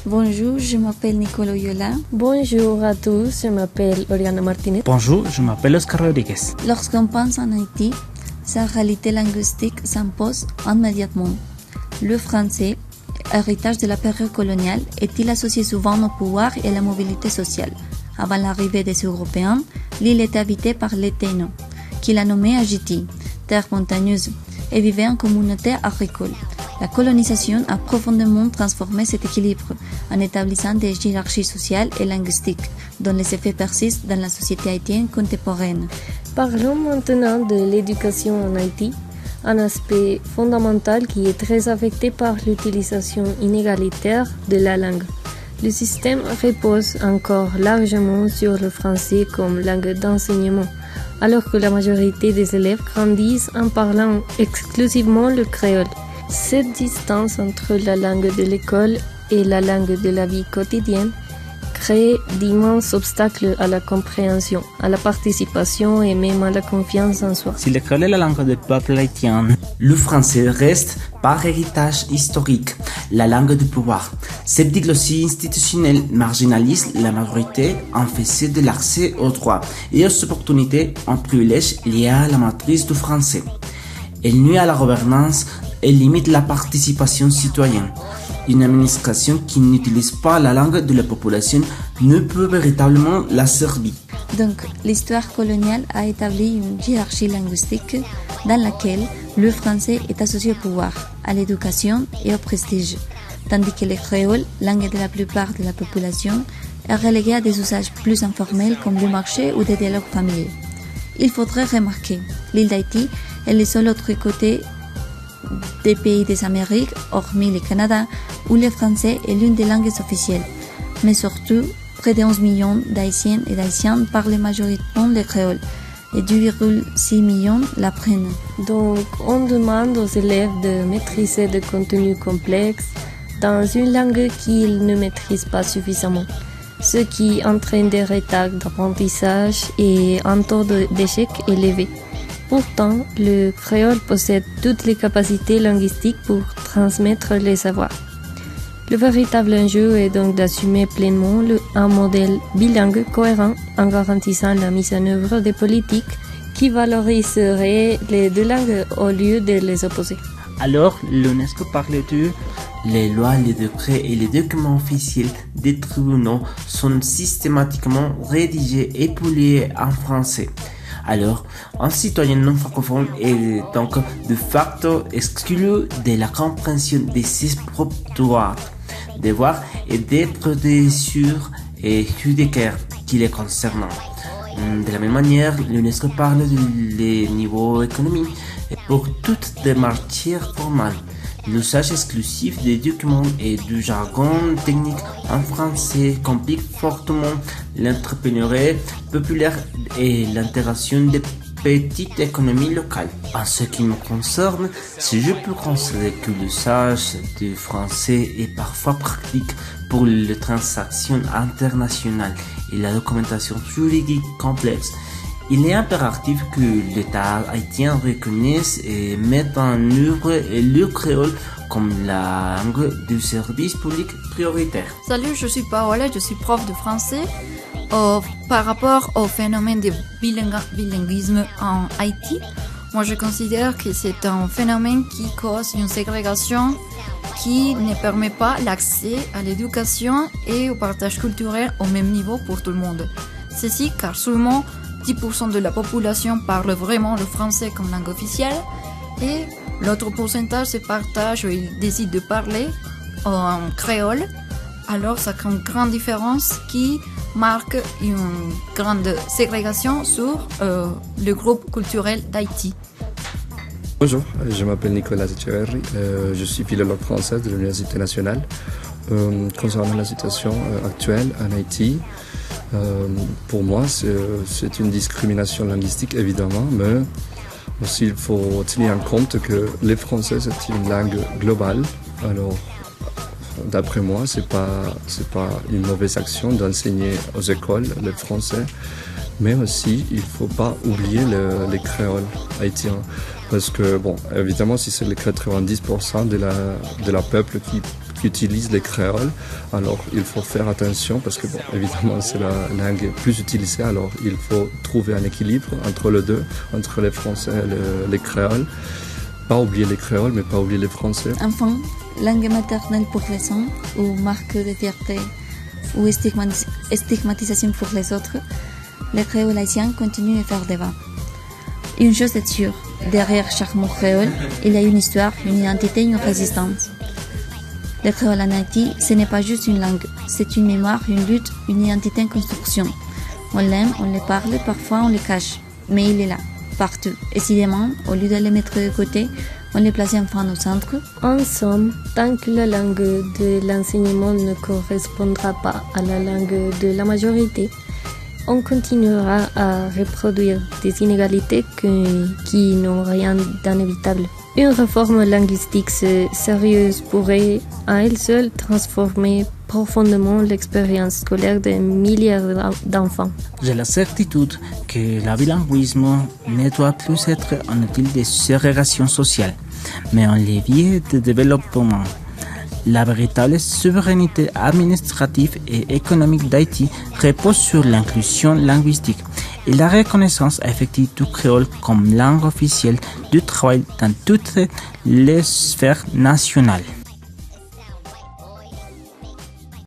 Bonjour, je m'appelle Nicolo Yola. Bonjour à tous, je m'appelle Oriana Martinez. Bonjour, je m'appelle Oscar Rodriguez. Lorsqu'on pense en Haïti, sa réalité linguistique s'impose immédiatement. Le français, héritage de la période coloniale, est-il associé souvent au pouvoir et à la mobilité sociale. Avant l'arrivée des Européens, l'île était habitée par les Taïnos, qui la nommaient Agiti, terre montagneuse, et vivait en communauté agricole. La colonisation a profondément transformé cet équilibre en établissant des hiérarchies sociales et linguistiques dont les effets persistent dans la société haïtienne contemporaine. Parlons maintenant de l'éducation en Haïti, un aspect fondamental qui est très affecté par l'utilisation inégalitaire de la langue. Le système repose encore largement sur le français comme langue d'enseignement, alors que la majorité des élèves grandissent en parlant exclusivement le créole. Cette distance entre la langue de l'école et la langue de la vie quotidienne crée d'immenses obstacles à la compréhension, à la participation et même à la confiance en soi. Si le créole est la langue du peuple haïtien, le français reste, par héritage historique, la langue du pouvoir. Cette diglossie institutionnelle marginalise la majorité en fait de l'accès aux droits et aux opportunités en privilège liés à la maîtrise du français. Elle nuit à la gouvernance et limite la participation citoyenne. Une administration qui n'utilise pas la langue de la population ne peut véritablement la servir. Donc, l'histoire coloniale a établi une hiérarchie linguistique dans laquelle le français est associé au pouvoir, à l'éducation et au prestige, tandis que le créole, langue de la plupart de la population, est relégué à des usages plus informels comme le marché ou des dialogues familiers. Il faudrait remarquer, l'île d'Haïti est le seul autre côté des pays des Amériques, hormis le Canada, où le français est l'une des langues officielles. Mais surtout, près de 11 millions d'Haïtiennes et d'Haïtiens parlent majoritairement le créole et 2,6 millions l'apprennent. Donc, on demande aux élèves de maîtriser des contenus complexes dans une langue qu'ils ne maîtrisent pas suffisamment, ce qui entraîne des retards d'apprentissage et un taux d'échec élevé. Pourtant, le créole possède toutes les capacités linguistiques pour transmettre les savoirs. Le véritable enjeu est donc d'assumer pleinement un modèle bilingue cohérent en garantissant la mise en œuvre des politiques qui valoriseraient les deux langues au lieu de les opposer. alors l'UNESCO parle de les lois, les décrets et les documents officiels des tribunaux sont systématiquement rédigés et publiés en français. Alors, un citoyen non francophone est donc de facto exclu de la compréhension de ses propres droits, devoirs et des procédures et judiciaires qui les concernent. De la même manière, l'UNESCO parle des niveaux économiques et pour toutes les matières formales. L'usage exclusif des documents et du jargon technique en français complique fortement l'entrepreneuriat populaire et l'intégration des petites économies locales. En ce qui me concerne, si je peux considérer que l'usage du français est parfois pratique pour les transactions internationales et la documentation juridique complexe, il est impératif que l'État haïtien reconnaisse et mette en œuvre le créole comme la langue du service public prioritaire. Salut, je suis Paola, je suis prof de français. Par rapport au phénomène de bilinguisme en Haïti, moi je considère que c'est un phénomène qui cause une ségrégation qui ne permet pas l'accès à l'éducation et au partage culturel au même niveau pour tout le monde. Ceci car seulement 10% de la population parle vraiment le français comme langue officielle et l'autre pourcentage se partage ou il décide de parler en créole. Alors ça crée une grande différence qui marque une grande ségrégation sur le groupe culturel d'Haïti. Bonjour, je m'appelle Nicolas Echeverri, je suis philologue français de l'Université nationale. Concernant la situation actuelle en Haïti, pour moi c'est une discrimination linguistique évidemment, mais aussi il faut tenir en compte que le français c'est une langue globale. Alors d'après moi c'est pas une mauvaise action d'enseigner aux écoles le français, mais aussi il faut pas oublier les créoles haïtiens. Parce que, bon, évidemment, si c'est les 90% de la peuple qui utilise les créoles, alors il faut faire attention parce que, bon, évidemment, c'est la langue plus utilisée, alors il faut trouver un équilibre entre les deux, entre les français et les créoles. Pas oublier les créoles, mais pas oublier les français. Enfin, langue maternelle pour les uns, ou marque de fierté, ou stigmatisation pour les autres, les créoles haïtiens continuent de faire débat. Une chose est sûre, derrière chaque mot créole, il y a une histoire, une identité, une résistance. Le créole en Haïti, ce n'est pas juste une langue, c'est une mémoire, une lutte, une identité en construction. On l'aime, on le parle, parfois on le cache, mais il est là, partout. Et si demain, au lieu de le mettre de côté, on le place enfin au centre. En somme, tant que la langue de l'enseignement ne correspondra pas à la langue de la majorité, on continuera à reproduire des inégalités qui n'ont rien d'inévitable. Une réforme linguistique sérieuse pourrait à elle seule transformer profondément l'expérience scolaire de milliards d'enfants. J'ai la certitude que le bilinguisme ne doit plus être un outil de ségrégation sociale, mais un levier de développement. La véritable souveraineté administrative et économique d'Haïti repose sur l'inclusion linguistique et la reconnaissance effective du créole comme langue officielle du travail dans toutes les sphères nationales.